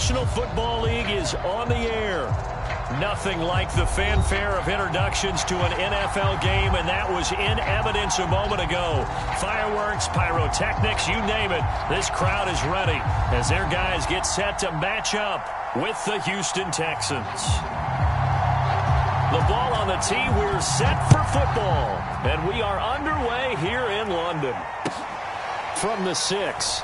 National Football League is on the air. Nothing like the fanfare of introductions to an NFL game, and that was in evidence a moment ago. Fireworks, pyrotechnics, you name it. This crowd is ready as their guys get set to match up with the Houston Texans. The ball on the tee. We're set for football, and we are underway here in London. From the 6.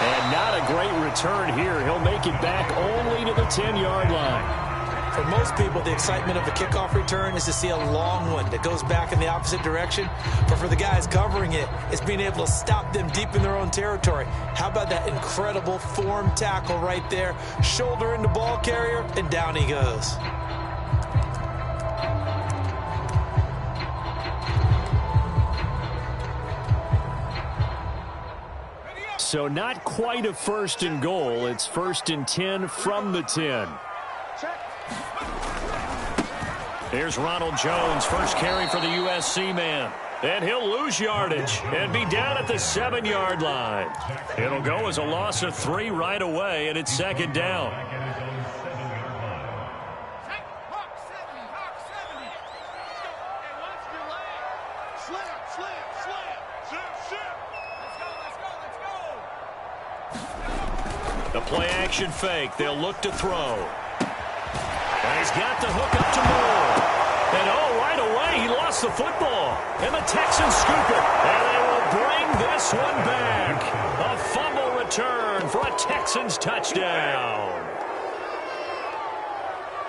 And not a great return here. He'll make it back only to the 10-yard line. For most people, the excitement of a kickoff return is to see a long one that goes back in the opposite direction. But for the guys covering it, it's being able to stop them deep in their own territory. How about that incredible form tackle right there? Shoulder into ball carrier, and down he goes. So not quite a 1st and goal. It's 1st and 10 from the 10. Here's Ronald Jones, first carry for the USC man. And he'll lose yardage and be down at the 7-yard line. It'll go as a loss of 3 right away, and it's 2nd down. The play-action fake. They'll look to throw. And he's got the hook up to Moore. And, right away, he lost the football. And the Texans scoop it. And they will bring this one back. A fumble return for a Texans touchdown.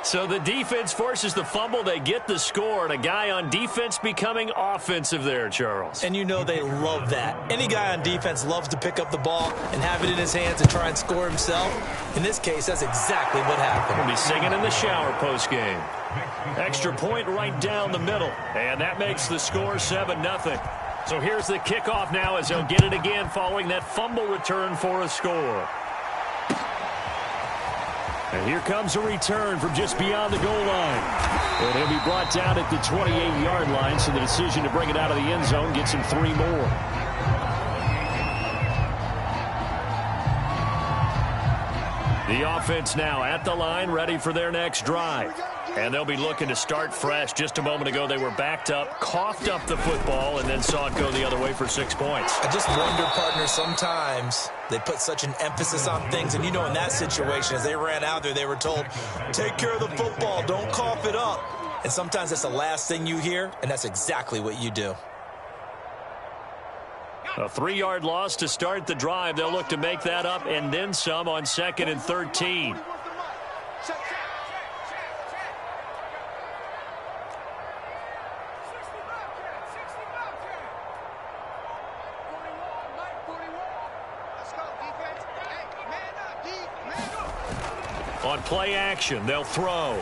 So the defense forces the fumble. They get the score. And a guy on defense becoming offensive there, Charles. And you know they love that. Any guy on defense loves to pick up the ball and have it in his hands and try and score himself. In this case, that's exactly what happened. He'll be singing in the shower post-game. Extra point right down the middle. And that makes the score 7-0. So here's the kickoff now as they'll get it again following that fumble return for a score. And here comes a return from just beyond the goal line. And he'll be brought down at the 28-yard line, so the decision to bring it out of the end zone gets him 3 more. The offense now at the line, ready for their next drive. And they'll be looking to start fresh. Just a moment ago, they were backed up, coughed up the football, and then saw it go the other way for 6 points. I just wonder, partner, sometimes they put such an emphasis on things. And, you know, in that situation, as they ran out there, they were told, take care of the football, don't cough it up. And sometimes that's the last thing you hear, and that's exactly what you do. A 3-yard loss to start the drive. They'll look to make that up and then some on 2nd and 13. On play action, they'll throw.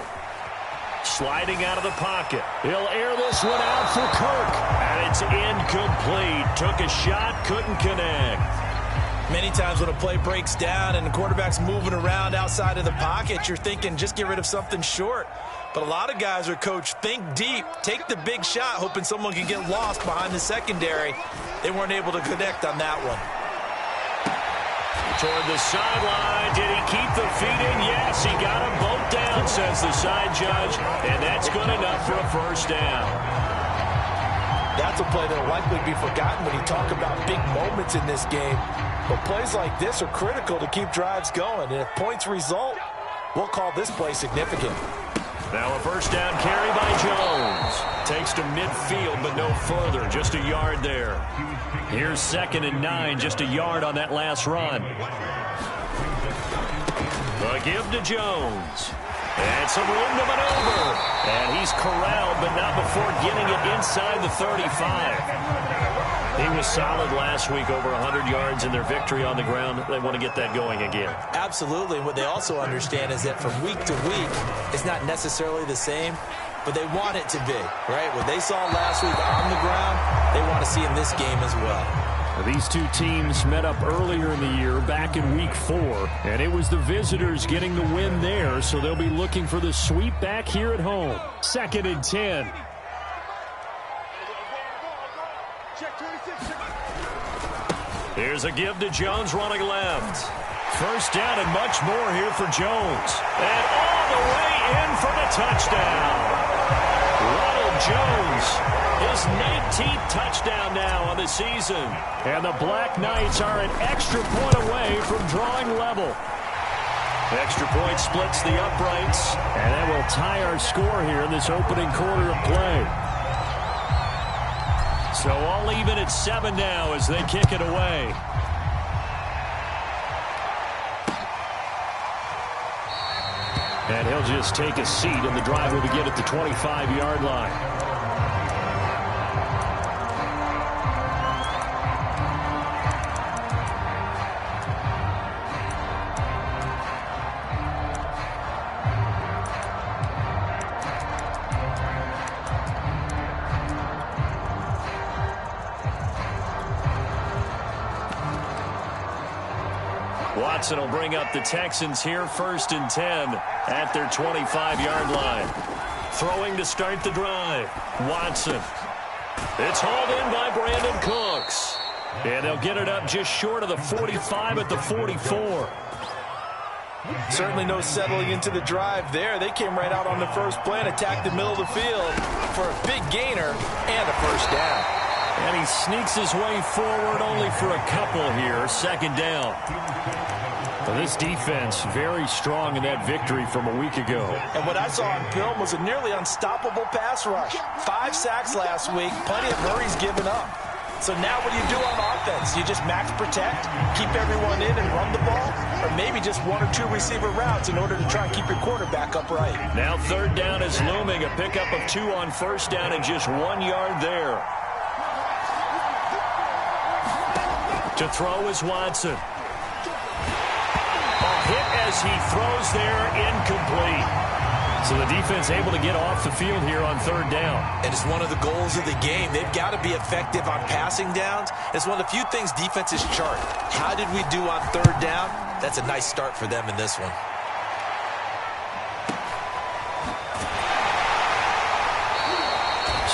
Sliding out of the pocket. He'll air this one out for Kirk. And it's incomplete. Took a shot, couldn't connect. Many times when a play breaks down and the quarterback's moving around outside of the pocket, you're thinking just get rid of something short. But a lot of guys are coached, think deep, take the big shot, hoping someone can get lost behind the secondary. They weren't able to connect on that one. Toward the sideline. Did he keep the feet in? Yes, he got them both down, says the side judge. And that's good enough for a 1st down. That's a play that will likely be forgotten when you talk about big moments in this game. But plays like this are critical to keep drives going. And if points result, we'll call this play significant. Now a 1st down carry by Jones. Takes to midfield, but no further. Just a yard there. Here's 2nd and 9. Just a yard on that last run. The give to Jones. And some room to maneuver. And he's corralled, but not before getting it inside the 35. He was solid last week, over 100 yards in their victory on the ground. They want to get that going again. Absolutely. What they also understand is that from week to week, it's not necessarily the same, but they want it to be, right? What they saw last week on the ground, they want to see in this game as well. These two teams met up earlier in the year, back in week 4, and it was the visitors getting the win there, so they'll be looking for the sweep back here at home. 2nd and 10. Here's a give to Jones running left. First down and much more here for Jones. And all the way in for the touchdown. Ronald Jones, his 19th touchdown now on the season. And the Black Knights are an extra point away from drawing level. Extra point splits the uprights, and that will tie our score here in this opening quarter of play. So all even at 7 now as they kick it away. And he'll just take a seat, and the drive will begin at the 25-yard line. Watson will bring up the Texans here, 1st and 10 at their 25-yard line. Throwing to start the drive. Watson. It's hauled in by Brandon Cooks. And they'll get it up just short of the 45 at the 44. Certainly no settling into the drive there. They came right out on the first play and attacked the middle of the field for a big gainer and a first down. And he sneaks his way forward only for a couple here. 2nd down. Well, this defense very strong in that victory from a week ago. And what I saw on film was a nearly unstoppable pass rush. 5 sacks last week, plenty of hurries given up. So now what do you do on offense? You just max protect, keep everyone in and run the ball, or maybe just 1 or 2 receiver routes in order to try and keep your quarterback upright. Now 3rd down is looming. A pickup of 2 on 1st down and just 1 yard there. To throw is Watson. A hit as he throws there, incomplete. So the defense able to get off the field here on 3rd down. And it's one of the goals of the game. They've got to be effective on passing downs. It's one of the few things defenses chart. How did we do on 3rd down? That's a nice start for them in this one.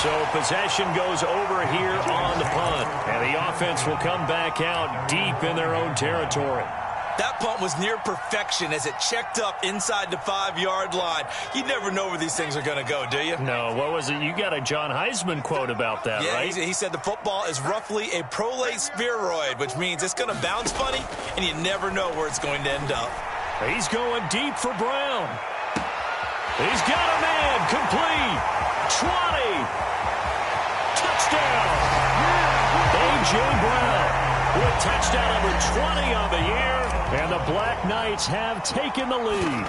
So possession goes over here on the punt. And the offense will come back out deep in their own territory. That punt was near perfection as it checked up inside the 5-yard line. You never know where these things are going to go, do you? No, what was it? You got a John Heisman quote about that, right? Yeah, he said the football is roughly a prolate spheroid, which means it's going to bounce funny, and you never know where it's going to end up. He's going deep for Brown. He's got a man, complete. 20. Touchdown. A.J. Brown with touchdown number 20 on the year. And the Black Knights have taken the lead.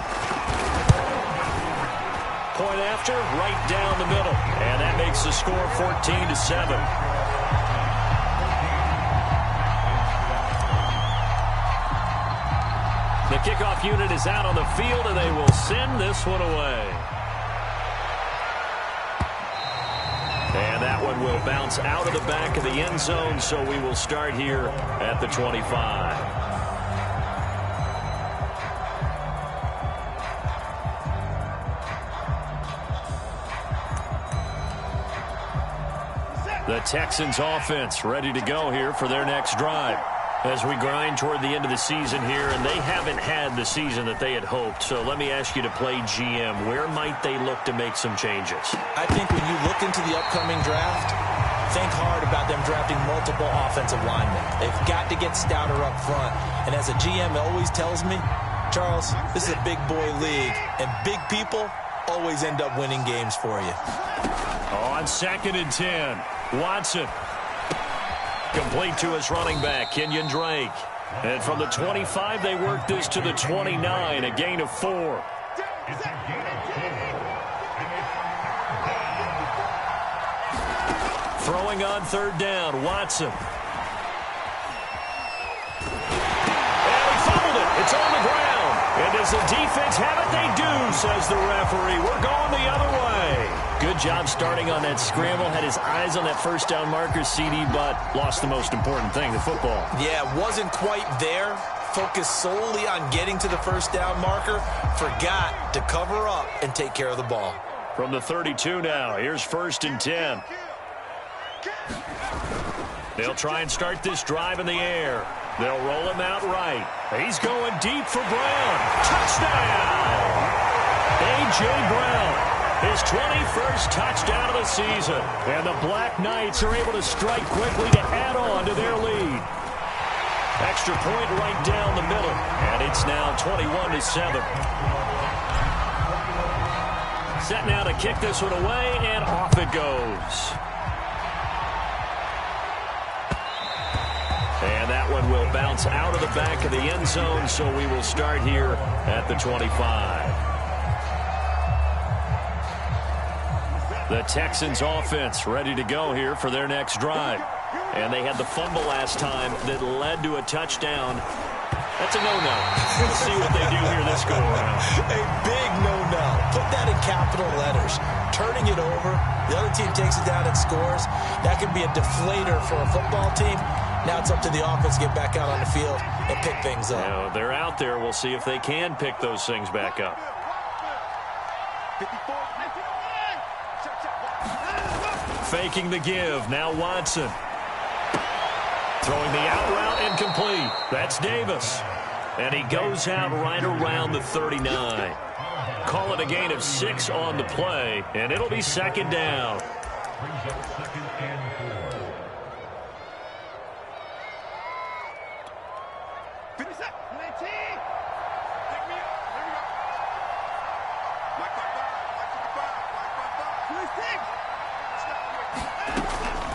Point after, right down the middle. And that makes the score 14-7. The kickoff unit is out on the field, and they will send this one away. And that one will bounce out of the back of the end zone, so we will start here at the 25. The Texans offense ready to go here for their next drive as we grind toward the end of the season here, and they haven't had the season that they had hoped. So let me ask you to play GM. Where might they look to make some changes? I think when you look into the upcoming draft, think hard about them drafting multiple offensive linemen. They've got to get stouter up front. And as a GM always tells me, Charles, this is a big boy league, and big people always end up winning games for you. On 2nd and 10, Watson. Complete to his running back, Kenyon Drake. And from the 25, they work this to the 29, a gain of 4. Throwing on 3rd down, Watson. And he fumbled it. It's on the ground. And does the defense have it? They do, says the referee. We're going the other way. Good job starting on that scramble. Had his eyes on that first down marker, CD, but lost the most important thing, the football. Yeah, wasn't quite there. Focused solely on getting to the first down marker. Forgot to cover up and take care of the ball. From the 32 now, here's 1st and 10. They'll try and start this drive in the air. They'll roll him out right. He's going deep for Brown. Touchdown! A.J. Brown, his 21st touchdown of the season. And the Black Knights are able to strike quickly to add on to their lead. Extra point right down the middle. And it's now 21-7. Set now to kick this one away, and off it goes. And that one will bounce out of the back of the end zone, so we will start here at the 25. The Texans offense ready to go here for their next drive. And they had the fumble last time that led to a touchdown. That's a no-no. We'll see what they do here this go-around. A big no-no. Put that in capital letters. Turning it over, the other team takes it down and scores. That can be a deflator for a football team. Now it's up to the offense to get back out on the field and pick things up. Now, they're out there. We'll see if they can pick those things back up. Faking the give. Now Watson. Throwing the out route incomplete. That's Davis. And he goes out right around the 39. Call it a gain of 6 on the play, and it'll be second down.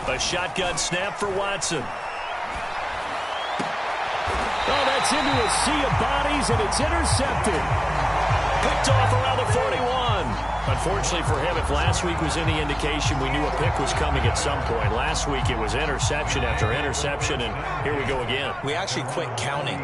A shotgun snap for Watson. Oh, that's into a sea of bodies, and it's intercepted. Picked off around the 41. Unfortunately for him, if last week was any indication, we knew a pick was coming at some point. Last week it was interception after interception, and here we go again. We actually quit counting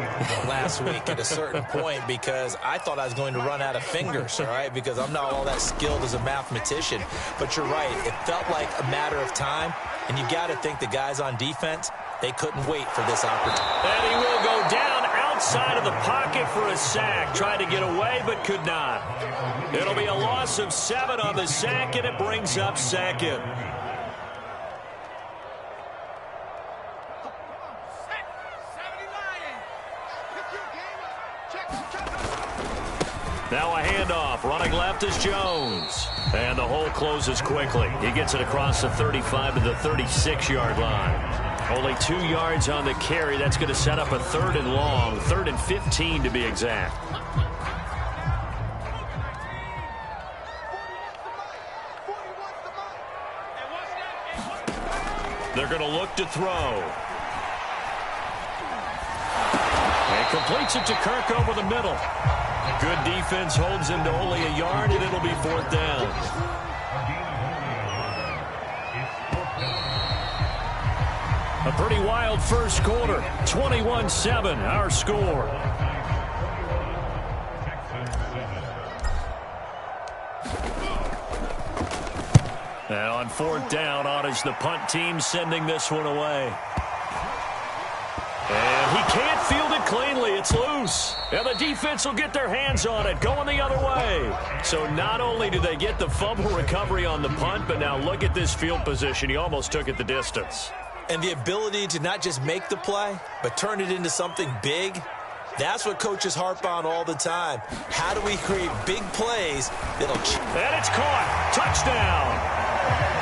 last week at a certain point because I thought I was going to run out of fingers, all right, because I'm not all that skilled as a mathematician. But you're right. It felt like a matter of time, and you got to think the guys on defense, they couldn't wait for this opportunity. And he will go down outside of the pocket for a sack. Tried to get away, but could not. It'll be a loss of 7 on the sack, and it brings up second. Now a handoff. Running left is Jones. And the hole closes quickly. He gets it across the 35 to the 36-yard line. Only 2 yards on the carry. That's going to set up a 3rd and long. 3rd and 15 to be exact. They're going to look to throw. And completes it to Kirk over the middle. Good defense holds him to only a yard, and it'll be 4th down. A pretty wild first quarter. 21-7, our score. Now on 4th down, on is the punt team sending this one away. And he can't field it cleanly. It's loose. And the defense will get their hands on it, going the other way. So not only do they get the fumble recovery on the punt, but now look at this field position. He almost took it the distance. And the ability to not just make the play, but turn it into something big, that's what coaches harp on all the time. How do we create big plays that'll... And it's caught. Touchdown.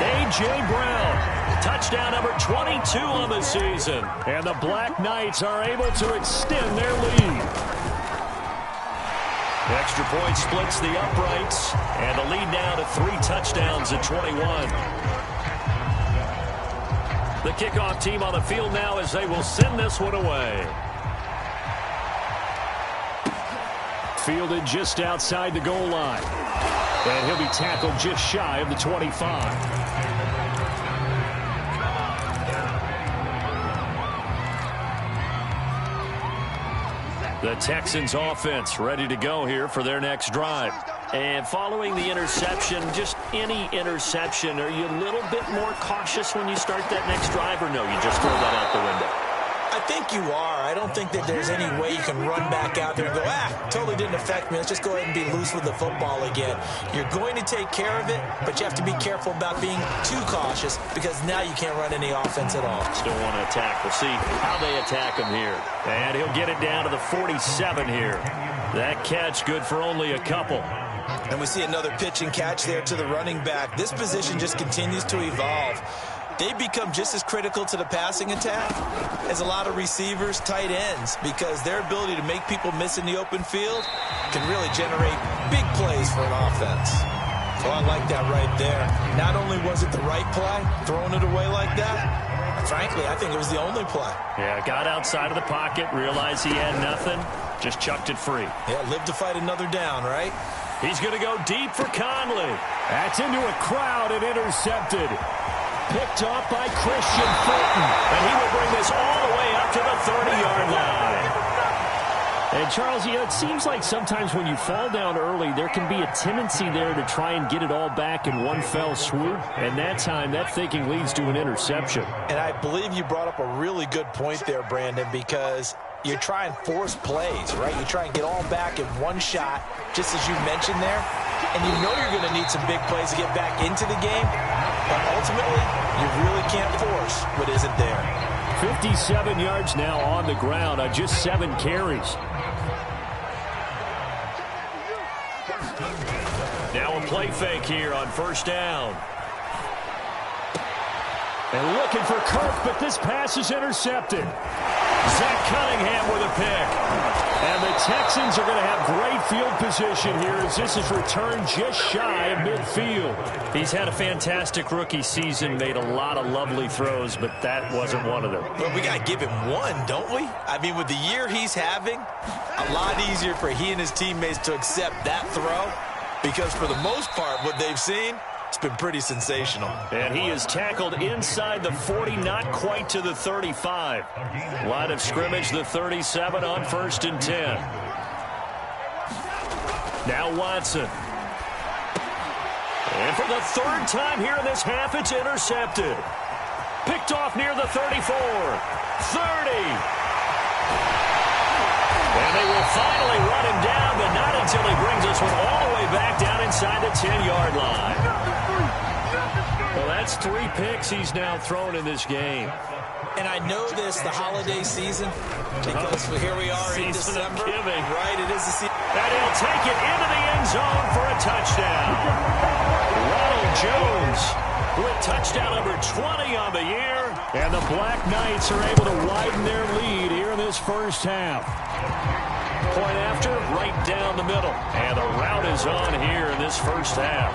A.J. Brown. Touchdown number 22 on the season. And the Black Knights are able to extend their lead. Extra point splits the uprights. And the lead now to 3 touchdowns at 21. The kickoff team on the field now as they will send this one away. Fielded just outside the goal line. And he'll be tackled just shy of the 25. The Texans offense ready to go here for their next drive. And following the interception, just any interception, are you a little bit more cautious when you start that next drive, or no, you just throw that out the window? I think you are. I don't think that there's any way you can run back out there and go, totally didn't affect me. Let's just go ahead and be loose with the football again. You're going to take care of it, but you have to be careful about being too cautious because now you can't run any offense at all. Still want to attack. We'll see how they attack him here. And he'll get it down to the 47 here. That catch good for only a couple. And we see another pitch and catch there to the running back. This position just continues to evolve. They become just as critical to the passing attack as a lot of receivers, tight ends, because their ability to make people miss in the open field can really generate big plays for an offense. So I like that right there. Not only was it the right play, throwing it away like that, frankly, I think it was the only play. Yeah, got outside of the pocket, realized he had nothing, just chucked it free. Yeah, live to fight another down, right? He's going to go deep for Conley. That's into a crowd and intercepted. Picked off by Christian Fulton. And he will bring this all the way up to the 30-yard line. And, Charles, it seems like sometimes when you fall down early, there can be a tendency there to try and get it all back in one fell swoop. And that time, that thinking leads to an interception. And I believe you brought up a really good point there, Brandon, because you try and force plays, right? You try and get all back in one shot, just as you mentioned there. And you know you're going to need some big plays to get back into the game. But ultimately, you really can't force what isn't there. 57 yards now on the ground on just 7 carries. Now a play fake here on first down. And looking for Kirk, but this pass is intercepted. Zach Cunningham with a pick. And the Texans are going to have great field position here as this is returned just shy of midfield. He's had a fantastic rookie season, made a lot of lovely throws, but that wasn't one of them. But we got to give him one, don't we? I mean, with the year he's having, a lot easier for he and his teammates to accept that throw because for the most part, what they've seen, it's been pretty sensational. And he is tackled inside the 40, not quite to the 35. Line of scrimmage, the 37 on 1st and 10. Now Watson. And for the 3rd time here in this half, it's intercepted. Picked off near the 34. 30. And they will finally run him down, but not until he brings this one all the way back down inside the 10-yard line. Well, that's 3 picks he's now thrown in this game. And I know this, the holiday season, because here we are in December. Right, it is the season. And he'll take it into the end zone for a touchdown. Ronald Jones with touchdown number 20 on the year. And the Black Knights are able to widen their lead here in this first half. Point after, right down the middle. And the route is on here in this first half.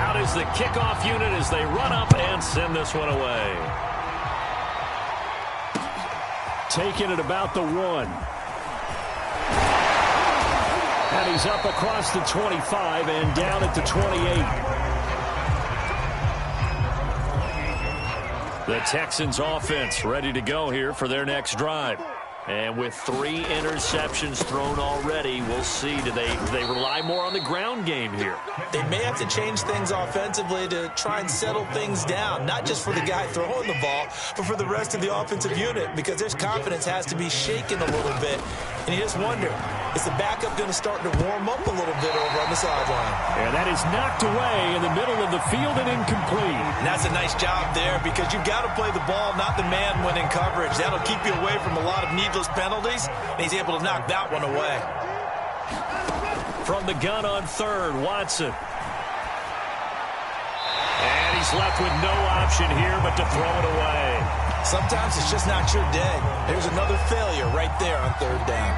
Out is the kickoff unit as they run up and send this one away. Taking it about the 1. And he's up across the 25 and down at the 28. The Texans offense ready to go here for their next drive. And with 3 interceptions thrown already, we'll see. Do they rely more on the ground game here? They may have to change things offensively to try and settle things down, not just for the guy throwing the ball, but for the rest of the offensive unit, because their confidence has to be shaken a little bit. And you just wonder, is the backup going to start to warm up a little bit over on the sideline? And that is knocked away in the middle of the field and incomplete. And that's a nice job there because you've got to play the ball, not the man when in coverage. That'll keep you away from a lot of needless penalties, and he's able to knock that one away. From the gun on 3rd, Watson. And he's left with no option here but to throw it away. Sometimes it's just not your day. There's another failure right there on 3rd down.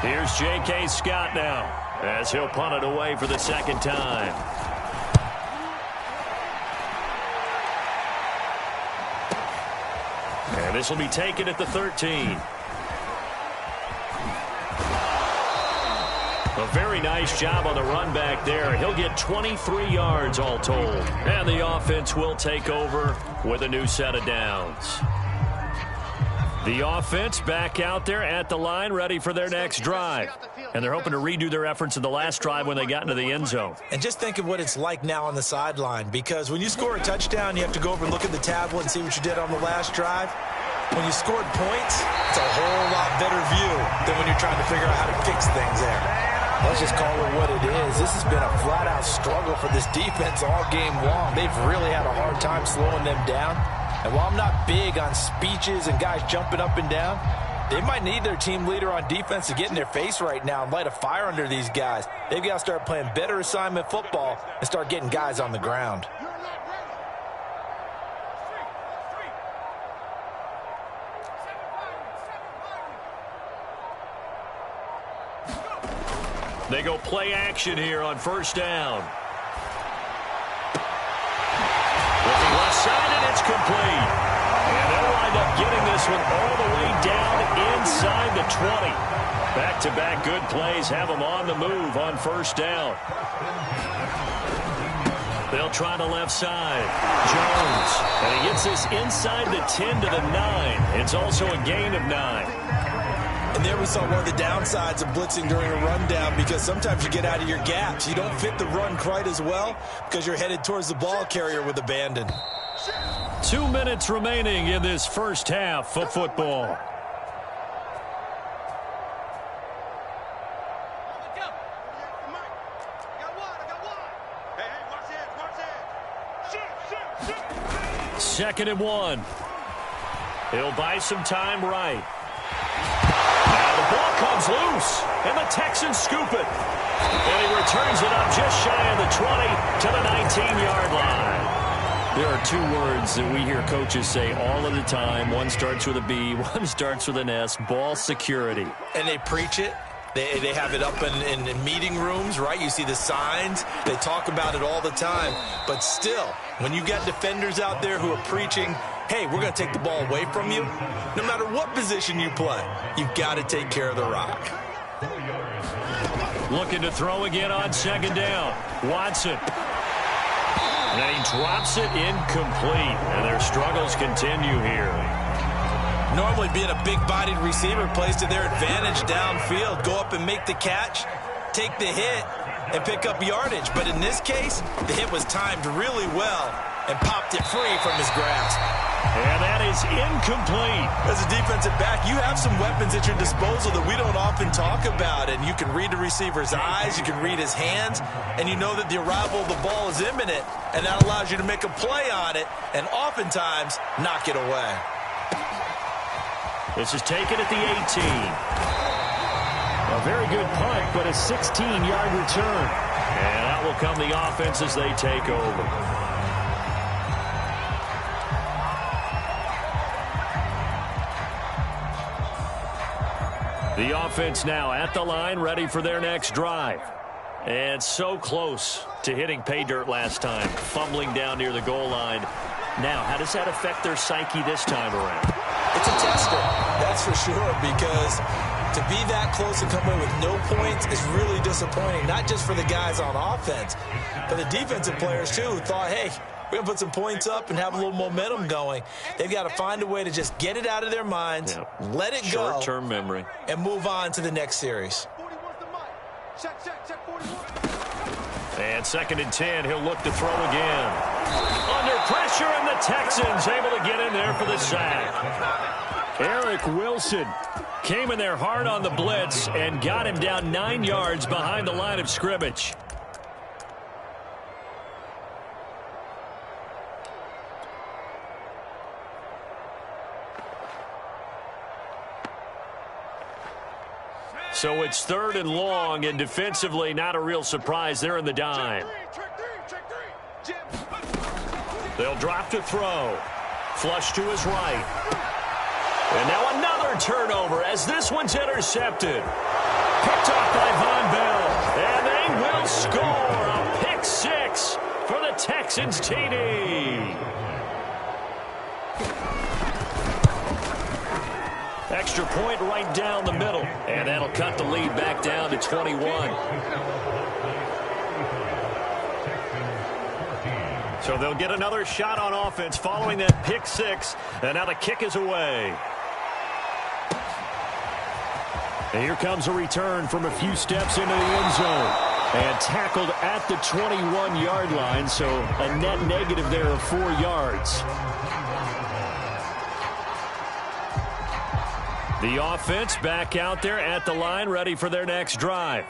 Here's J.K. Scott now as he'll punt it away for the 2nd time. And this will be taken at the 13. A very nice job on the run back there. He'll get 23 yards all told. And the offense will take over with a new set of downs. The offense back out there at the line, ready for their next drive. And they're hoping to redo their efforts in the last drive when they got into the end zone. And just think of what it's like now on the sideline, because when you score a touchdown, you have to go over and look at the tablet and see what you did on the last drive. When you scored points, it's a whole lot better view than when you're trying to figure out how to fix things there. Let's just call it what it is. This has been a flat-out struggle for this defense all game long. They've really had a hard time slowing them down. And while I'm not big on speeches and guys jumping up and down, they might need their team leader on defense to get in their face right now and light a fire under these guys. They've got to start playing better assignment football and start getting guys on the ground. They go play action here on first down. Looking left side, and it's complete. And they'll wind up getting this one all the way down inside the 20. Back-to-back good plays have them on the move on first down. They'll try the left side. Jones. And he gets this inside the 10 to the 9. It's also a gain of 9. And there we saw one of the downsides of blitzing during a rundown, because sometimes you get out of your gaps. You don't fit the run quite as well because you're headed towards the ball carrier with abandon. 2 minutes remaining in this first half of football. Second and 1. He'll buy some time right. Now the ball comes loose, and the Texans scoop it. And he returns it up just shy of the 20 to the 19-yard line. There are two words that we hear coaches say all of the time. One starts with a B, one starts with an S: ball security. And they preach it. They have it up in meeting rooms, right? You see the signs. They talk about it all the time. But still, when you got defenders out there who are preaching, hey, we're going to take the ball away from you, no matter what position you play, you've got to take care of the rock. Looking to throw again on second down. Watson. And then he drops it incomplete. And their struggles continue here. Normally being a big-bodied receiver plays to their advantage downfield. Go up and make the catch, take the hit, and pick up yardage. But in this case, the hit was timed really well and popped it free from his grasp. And that is incomplete. As a defensive back, you have some weapons at your disposal that we don't often talk about. And you can read the receiver's eyes, you can read his hands, and you know that the arrival of the ball is imminent. And that allows you to make a play on it and oftentimes knock it away. This is taken at the 18. A very good punt, but a 16-yard return. And out will come the offense as they take over. The offense now at the line, ready for their next drive. And so close to hitting pay dirt last time, fumbling down near the goal line. Now, how does that affect their psyche this time around? It's a tester, that's for sure, because to be that close and come away with no points is really disappointing, not just for the guys on offense, but the defensive players, too, who thought, hey, we're going to put some points up and have a little momentum going. They've got to find a way to just get it out of their minds, let it go, short-term memory, and move on to the next series. And second and 10, he'll look to throw again. Under pressure, and the Texans able to get in there for the sack. Eric Wilson came in there hard on the blitz and got him down 9 yards behind the line of scrimmage. So it's third and long, and defensively not a real surprise. They're in the dime. They'll drop to throw. Flush to his right. And now another turnover as this one's intercepted. Picked off by Von Bell. And they will score a pick six for the Texans TD. Extra point right down the middle. And that'll cut the lead back down to 21. So they'll get another shot on offense following that pick six. And now the kick is away. And here comes a return from a few steps into the end zone. And tackled at the 21-yard line, so a net negative there of 4 yards. The offense back out there at the line, ready for their next drive.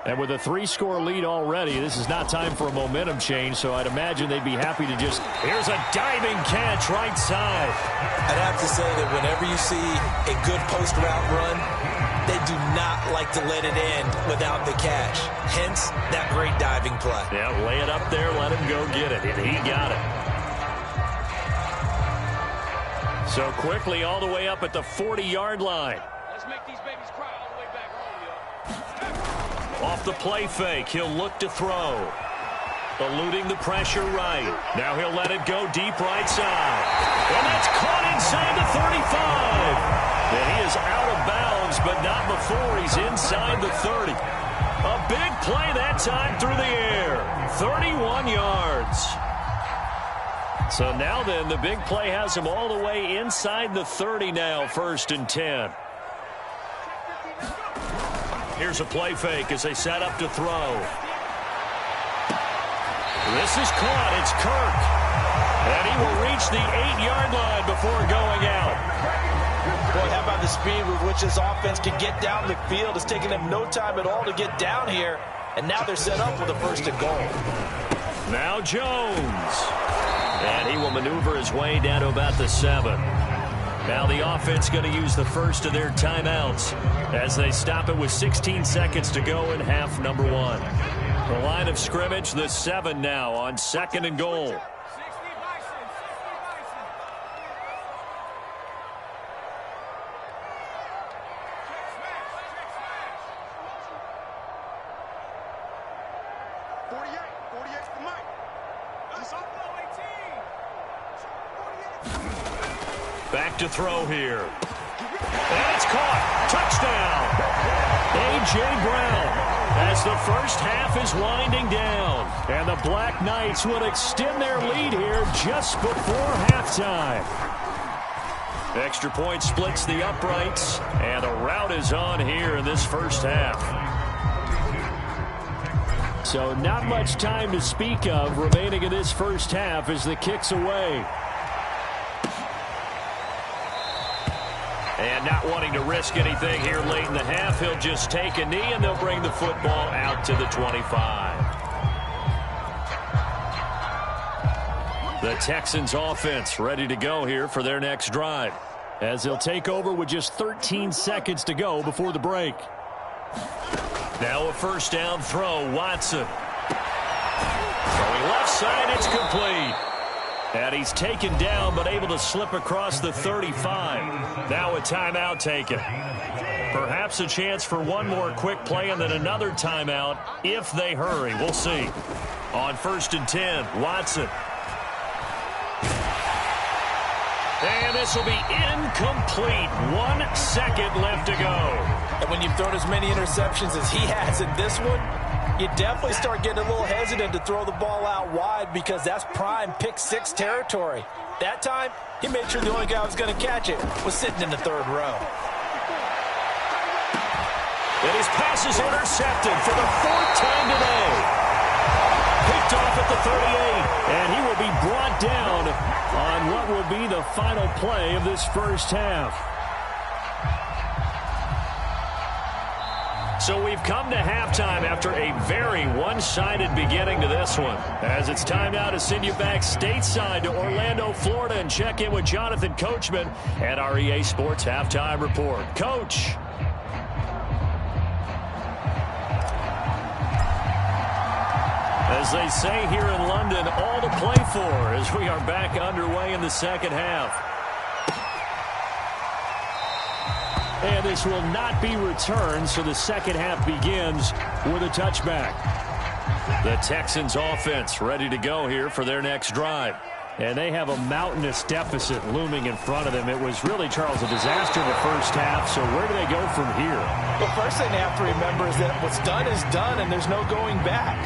And with a 3-score lead already, this is not time for a momentum change, so I'd imagine they'd be happy to just... Here's a diving catch right side. I'd have to say that whenever you see a good post route run, they do not like to let it end without the catch. Hence, that great diving play. Yeah, lay it up there, let him go get it, and he got it. So quickly all the way up at the 40-yard line. Let's make these babies cry all the way back home, yo. Off the play fake, he'll look to throw. Eluding the pressure right. Now he'll let it go deep right side. And that's caught inside the 35. And he is out of bounds, but not before he's inside the 30. A big play that time through the air. 31 yards. So now then, the big play has him all the way inside the 30 now, 1st and 10. Here's a play fake as they set up to throw. This is caught. It's Kirk. And he will reach the 8-yard line before going out. Boy, how about the speed with which this offense can get down the field? It's taking them no time at all to get down here. And now they're set up with a 1st and goal. Now Jones. And he will maneuver his way down to about the 7. Now the offense going to use the first of their timeouts as they stop it with 16 seconds to go in half number 1. The line of scrimmage, the 7 now on 2nd and goal. Back to throw here. And it's caught. Touchdown. A.J. Brown as the first half is winding down. And the Black Knights will extend their lead here just before halftime. Extra point splits the uprights. And a rout is on here in this first half. So not much time to speak of remaining in this first half as the kick's away. And not wanting to risk anything here late in the half, he'll just take a knee and they'll bring the football out to the 25. The Texans offense ready to go here for their next drive. As they'll take over with just 13 seconds to go before the break. Now a 1st down throw, Watson. Throwing left side, it's complete. And he's taken down, but able to slip across the 35. Now a timeout taken. Perhaps a chance for one more quick play and then another timeout if they hurry. We'll see. On 1st and 10, Watson. And this will be incomplete. 1 second left to go. And when you've thrown as many interceptions as he has in this one, you definitely start getting a little hesitant to throw the ball out wide because that's prime pick-6 territory. That time, he made sure the only guy who was going to catch it was sitting in the 3rd row. And his pass is intercepted for the 4th time today. Picked off at the 38, and he will be brought down on what will be the final play of this first half. So we've come to halftime after a very one-sided beginning to this one. As it's time now to send you back stateside to Orlando, Florida, and check in with Jonathan Coachman at our EA Sports Halftime Report. Coach. As they say here in London, all to play for as we are back underway in the second half. And this will not be returned, so the second half begins with a touchback. The Texans offense ready to go here for their next drive. And they have a mountainous deficit looming in front of them. It was really, Charles, a disaster in the first half, so where do they go from here? The first thing they have to remember is that what's done is done, and there's no going back.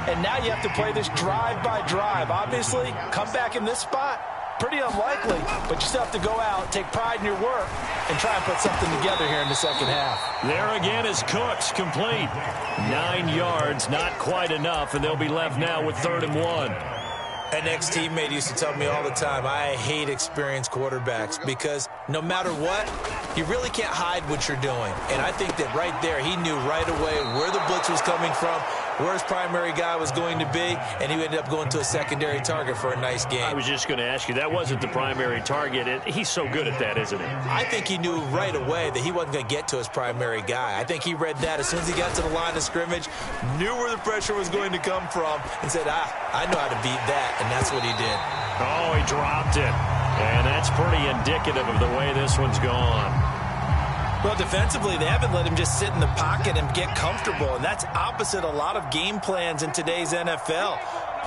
And now you have to play this drive by drive. Obviously, come back in this spot. Pretty unlikely, but you still have to go out, take pride in your work, and try and put something together here in the second half. There again is Cooks, complete. 9 yards, not quite enough, and they'll be left now with 3rd and 1. An ex-teammate used to tell me all the time, I hate experienced quarterbacks because no matter what, you really can't hide what you're doing. And I think that right there, he knew right away where the blitz was coming from, where his primary guy was going to be, and he ended up going to a secondary target for a nice game. I was just going to ask you, that wasn't the primary target. He's so good at that, isn't he? I think he knew right away that he wasn't going to get to his primary guy. I think he read that as soon as he got to the line of scrimmage, knew where the pressure was going to come from, and said, I know how to beat that, and that's what he did. Oh, he dropped it. And that's pretty indicative of the way this one's gone. Well, defensively, they haven't let him just sit in the pocket and get comfortable, and that's opposite a lot of game plans in today's NFL.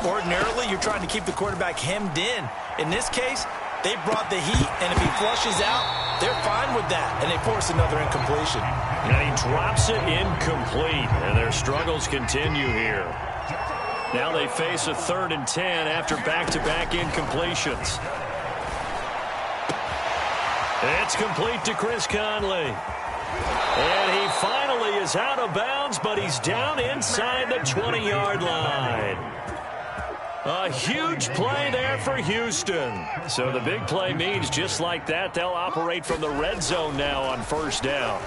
Ordinarily, you're trying to keep the quarterback hemmed in. In this case, they brought the heat, and if he flushes out, they're fine with that, and they force another incompletion. And he drops it incomplete, and their struggles continue here. Now they face a 3rd and 10 after back-to-back incompletions. It's complete to Chris Conley. And he finally is out of bounds, but he's down inside the 20-yard line. A huge play there for Houston. So the big play means just like that, they'll operate from the red zone now on 1st down.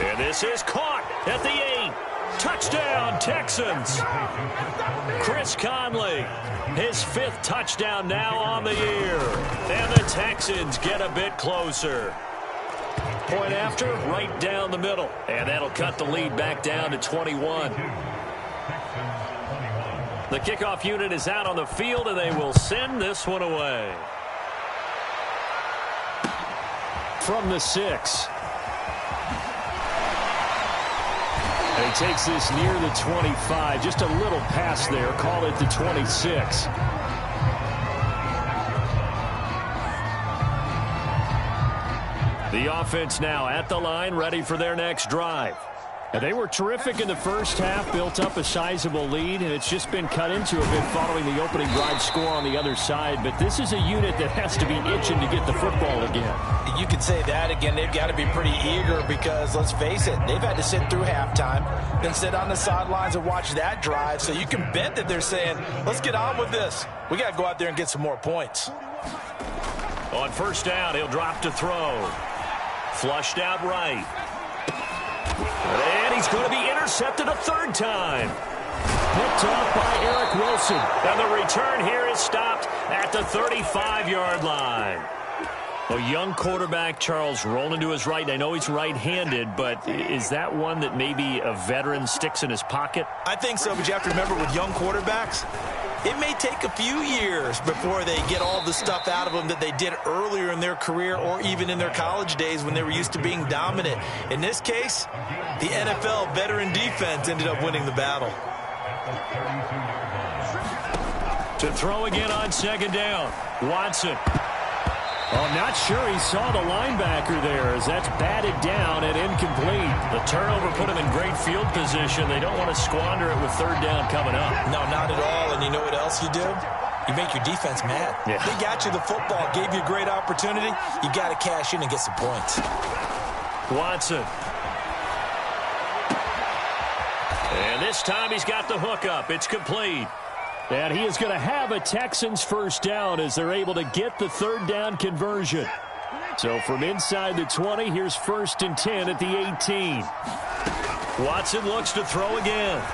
And this is caught at the 8. Touchdown, Texans. Chris Conley, his 5th touchdown now on the year. And the Texans get a bit closer. Point after, right down the middle. And that'll cut the lead back down to 21. The kickoff unit is out on the field, and they will send this one away. From the 6. And he takes this near the 25. Just a little pass there. Call it the 26. The offense now at the line, ready for their next drive. And they were terrific in the first half, built up a sizable lead, and it's just been cut into a bit following the opening drive score on the other side. But this is a unit that has to be itching to get the football again. You could say that again. They've got to be pretty eager because, let's face it, they've had to sit through halftime, then sit on the sidelines and watch that drive. So you can bet that they're saying, let's get on with this. We got to go out there and get some more points. On 1st down, he'll drop to throw. Flushed out right. And he's going to be intercepted a 3rd time. Picked off by Eric Wilson. And the return here is stopped at the 35-yard line. A young quarterback, Charles, rolling to his right. I know he's right-handed, but is that one that maybe a veteran sticks in his pocket? I think so, but you have to remember with young quarterbacks, it may take a few years before they get all the stuff out of them that they did earlier in their career or even in their college days when they were used to being dominant. In this case, the NFL veteran defense ended up winning the battle. To throw again on 2nd down, Watson. Oh, not sure he saw the linebacker there as that's batted down and incomplete. The turnover put him in great field position. They don't want to squander it with 3rd down coming up. No, not at all. And you know what else you do? You make your defense mad. Yeah. They got you the football, gave you a great opportunity. You got to cash in and get some points. Watson. And this time he's got the hook up. It's complete. And he is going to have a Texans 1st down as they're able to get the 3rd down conversion. So from inside the 20, here's 1st and 10 at the 18. Watson looks to throw again.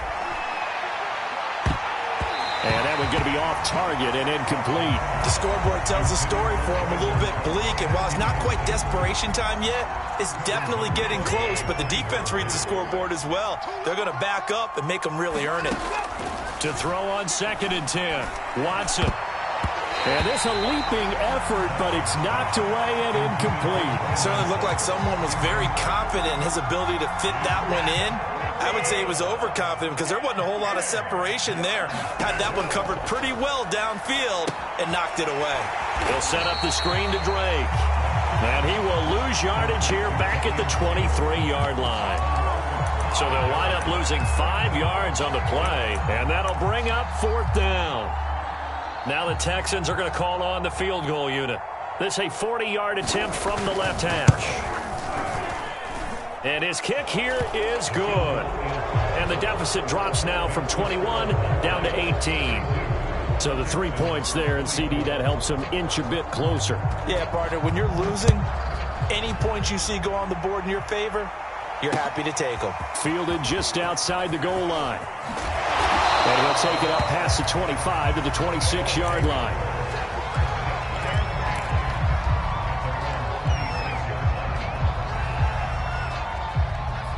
And that one's going to be off target and incomplete. The scoreboard tells a story for him, a little bit bleak. And while it's not quite desperation time yet, it's definitely getting close. But the defense reads the scoreboard as well. They're going to back up and make them really earn it. To throw on 2nd and 10, Watson. And this a leaping effort, but it's knocked away and incomplete. Certainly looked like someone was very confident in his ability to fit that one in. I would say he was overconfident because there wasn't a whole lot of separation there. Had that one covered pretty well downfield and knocked it away. He'll set up the screen to Drake. And he will lose yardage here back at the 23-yard line. So they'll wind up losing 5 yards on the play, and that'll bring up 4th down. Now the Texans are going to call on the field goal unit. This a 40-yard attempt from the left hash. And his kick here is good. And the deficit drops now from 21 down to 18. So the 3 points there, and CD, that helps them inch a bit closer. Yeah, partner, when you're losing, any points you see go on the board in your favor, you're happy to take them. Fielded just outside the goal line. And he'll take it up past the 25 to the 26-yard line.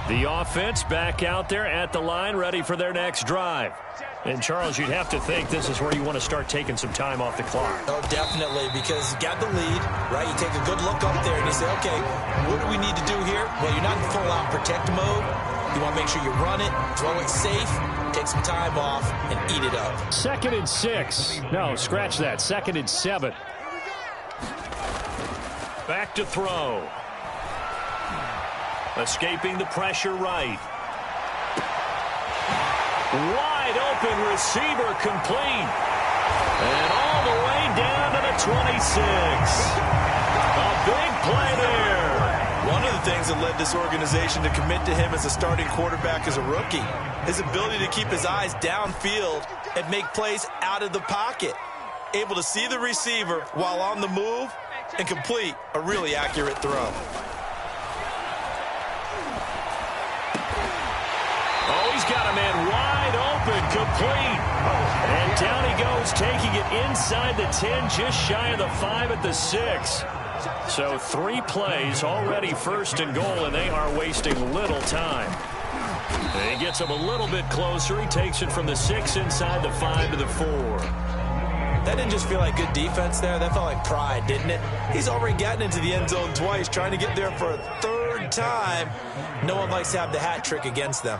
The offense back out there at the line, ready for their next drive. And, Charles, you'd have to think this is where you want to start taking some time off the clock. Oh, definitely, because you got the lead, right? You take a good look up there and you say, okay, what do we need to do here? Well, you're not in full-out protect mode. You want to make sure you run it, throw it safe, take some time off, and eat it up. 2nd and 6. No, scratch that. 2nd and 7. Back to throw. Escaping the pressure right. Wide open receiver complete. And all the way down to the 26. A big play there. One of the things that led this organization to commit to him as a starting quarterback as a rookie, his ability to keep his eyes downfield and make plays out of the pocket. Able to see the receiver while on the move and complete a really accurate throw. Oh, he's got a man wide open, complete. And down he goes, taking it inside the 10, just shy of the 5 at the 6. So 3 plays, already 1st and goal, and they are wasting little time. And he gets him a little bit closer. He takes it from the 6 inside the 5 to the 4. That didn't just feel like good defense there. That felt like pride, didn't it? He's already gotten into the end zone twice, trying to get there for a 3rd time. No one likes to have the hat trick against them.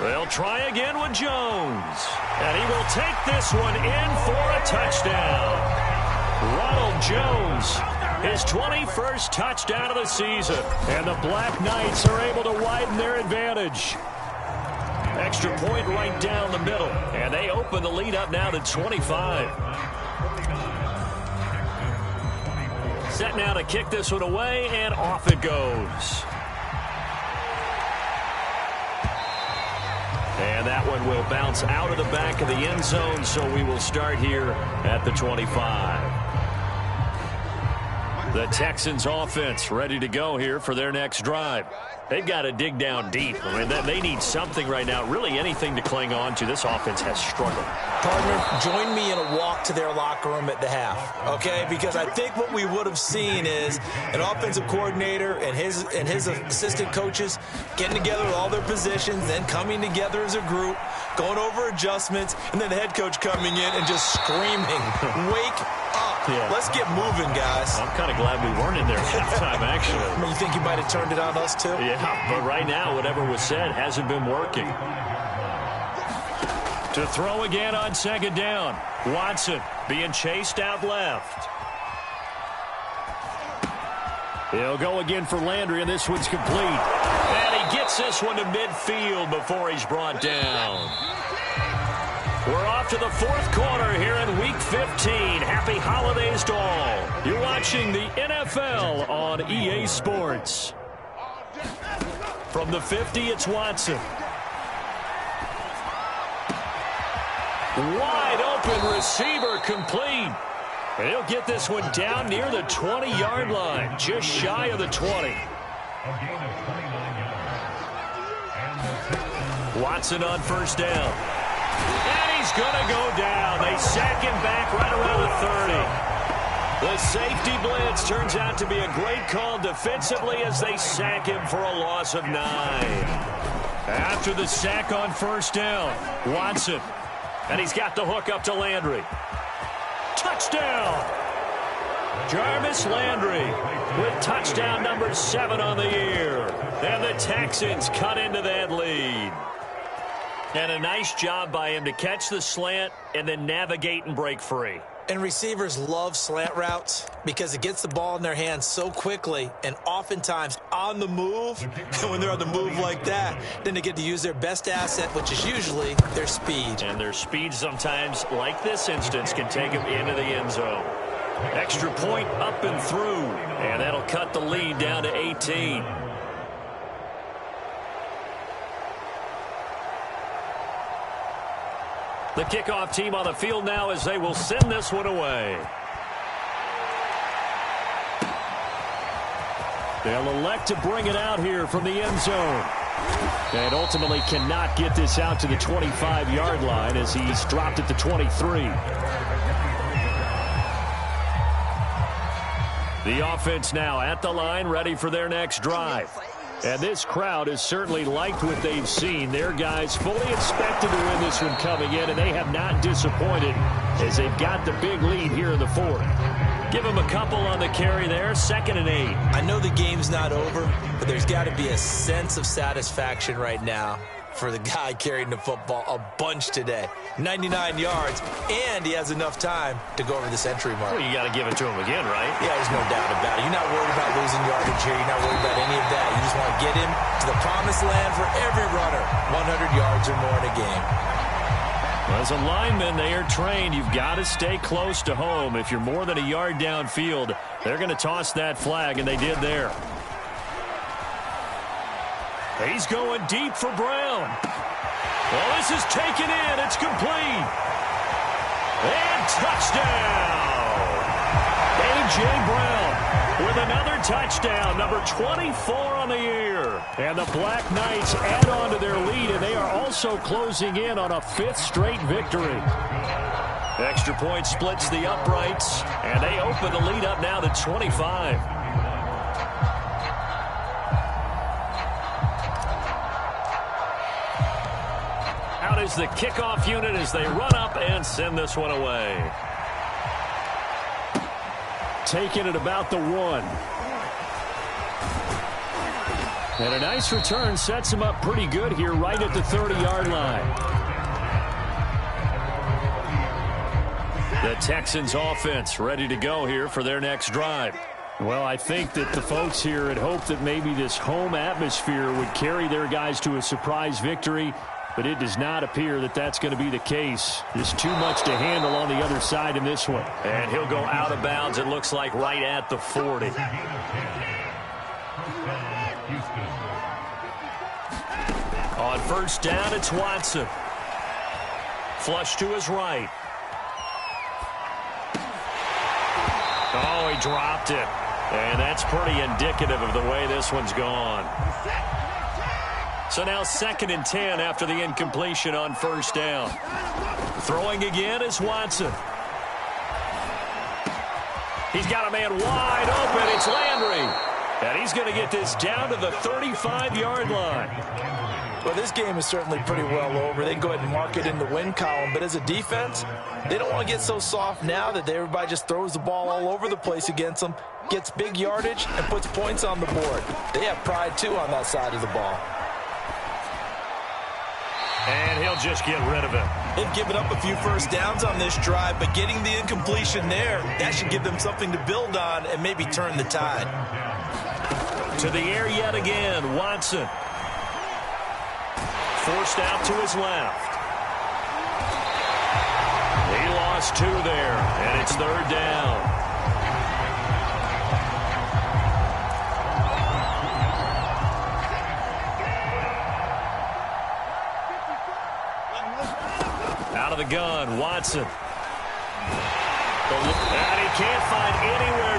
They'll try again with Jones. And he will take this one in for a touchdown. Ronald Jones, his 21st touchdown of the season. And the Black Knights are able to widen their advantage. Extra point right down the middle. And they open the lead up now to 25. Set now to kick this one away, and off it goes. And that one will bounce out of the back of the end zone, so we will start here at the 25. The Texans offense ready to go here for their next drive. They've got to dig down deep. I mean, they need something right now, really anything to cling on to. This offense has struggled. Partner, join me in a walk to their locker room at the half, okay? Because I think what we would have seen is an offensive coordinator and his assistant coaches getting together with all their positions, then coming together as a group, going over adjustments, and then the head coach coming in and just screaming, wake up. Yeah. Let's get moving, guys. I'm kind of glad we weren't in there at halftime, actually. I mean, you think you might have turned it on us, too? Yeah, but right now, whatever was said hasn't been working. To throw again on 2nd down. Watson being chased out left. He'll go again for Landry, and this one's complete. And he gets this one to midfield before he's brought down. We're off to the 4th quarter here in Week 15. Happy holidays to all. You're watching the NFL on EA Sports. From the 50, it's Watson. Wide open receiver complete. And he'll get this one down near the 20-yard line, just shy of the 20. Watson on 1st down. And he's going to go down. They sack him back right around the 30. The safety blitz turns out to be a great call defensively as they sack him for a loss of 9. After the sack on 1st down, Watson. And he's got the hook up to Landry. Touchdown! Jarvis Landry with touchdown number 7 on the year. And the Texans cut into that lead. And a nice job by him to catch the slant and then navigate and break free. And receivers love slant routes because it gets the ball in their hands so quickly and oftentimes on the move. And when they're on the move like that, then they get to use their best asset, which is usually their speed. And their speed sometimes, like this instance, can take them into the end zone. Extra point up and through. And that'll cut the lead down to 18. The kickoff team on the field now as they will send this one away. They'll elect to bring it out here from the end zone. And ultimately cannot get this out to the 25-yard line as he's dropped at the 23. The offense now at the line, ready for their next drive. And this crowd has certainly liked what they've seen. Their guys fully expected to win this one coming in, and they have not disappointed as they've got the big lead here in the fourth. Give them a couple on the carry there, 2nd and 8. I know the game's not over, but there's got to be a sense of satisfaction right now for the guy carrying the football a bunch today. 99 yards, and he has enough time to go over the century mark. Well, you got to give it to him again, right? Yeah, there's no doubt about it. You're not worried about losing yardage here. You're not worried about any of that. You just want to get him to the promised land for every runner. 100 yards or more in a game. As a lineman, they are trained. You've got to stay close to home. If you're more than a yard downfield, they're going to toss that flag, and they did there. He's going deep for Brown. Well, this is taken in. It's complete. And touchdown. A.J. Brown with another touchdown, number 24 on the year. And the Black Knights add on to their lead, and they are also closing in on a 5th straight victory. Extra point splits the uprights, and they open the lead up now to 25. Out is the kickoff unit as they run up and send this one away. Taking it about the 1. And a nice return sets him up pretty good here right at the 30-yard line. The Texans offense ready to go here for their next drive. Well, I think that the folks here had hoped that maybe this home atmosphere would carry their guys to a surprise victory, but it does not appear that that's going to be the case. There's too much to handle on the other side in this one. And he'll go out of bounds, it looks like, right at the 40. On first down, it's Watson. Flush to his right. Oh, he dropped it. And that's pretty indicative of the way this one's gone. So now 2nd and 10 after the incompletion on first down. Throwing again is Watson. He's got a man wide open. It's Landry. And he's going to get this down to the 35-yard line. Well, this game is certainly pretty well over. They can go ahead and mark it in the win column. But as a defense, they don't want to get so soft now that everybody just throws the ball all over the place against them, gets big yardage, and puts points on the board. They have pride, too, on that side of the ball. And he'll just get rid of it. They've given up a few first downs on this drive, but getting the incompletion there, that should give them something to build on and maybe turn the tide. To the air yet again, Watson. Forced out to his left. He lost 2 there, and it's 3rd down. Out of the gun, Watson. And he can't find anywhere